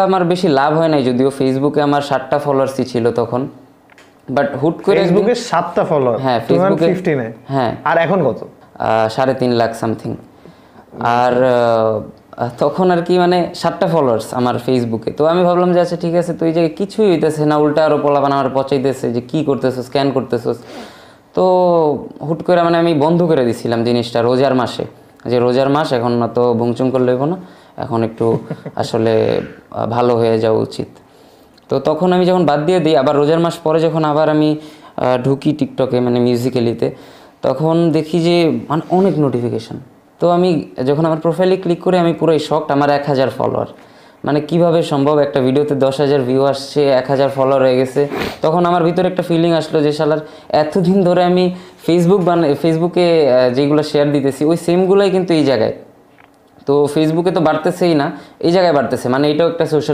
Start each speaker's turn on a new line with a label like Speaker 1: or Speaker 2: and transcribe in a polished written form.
Speaker 1: আমার বেশি লাভ হয় নাই, যদিও ফেসবুকে আমার 7টা ফলোয়ার্সই ছিল তখন, বাট হুট করে
Speaker 2: ফেসবুকে 7টা ফলোয়ার,
Speaker 1: হ্যাঁ ফেসবুকে
Speaker 2: 15
Speaker 1: হ্যাঁ,
Speaker 2: আর এখন কত?
Speaker 1: 3.5 লাখ সামথিং। আর তখন আর কি মানে 7টা ফলোয়ার্স আমার ফেসবুকে। তো আমি ভাবলাম যে আচ্ছা ঠিক আছে, তো এই জায়গায় কিছুই হইতেছে না, উল্টা আরও পোলাপান আমার পচাইতেছে যে কী করতেছো, স্ক্যান করতেছোস। তো হুট করে মানে আমি বন্ধ করে দিছিলাম জিনিসটা রোজার মাসে, যে রোজার মাস এখন না তো বুংচুং করলে হইব না, এখন একটু আসলে ভালো হয়ে যাওয়া উচিত। তো তখন আমি যখন বাদ দিয়ে দিই, আবার রোজার মাস পরে যখন আবার আমি ঢুকি টিকটকে মানে মিউজিক্যালিতে, তখন দেখি যে মানে অনেক নোটিফিকেশান। তো আমি যখন আমার প্রোফাইলে ক্লিক করে আমি পুরোই শকড, আমার 1000 ফলোয়ার। মানে কিভাবে সম্ভব, একটা ভিডিওতে 10,000 ভিউ আসছে, 1000 ফলোয়ার হয়ে গেছে। তখন আমার ভিতরে একটা ফিলিং আসলো যে শালার এতদিন ধরে আমি ফেসবুকে যেগুলো শেয়ার দিতেছি ওই সেমগুলোই কিন্তু এই জায়গায়, তো ফেসবুকে তো বাড়তেছেই না, এই জায়গায় বাড়তেছে, মানে এটাও একটা সোশ্যাল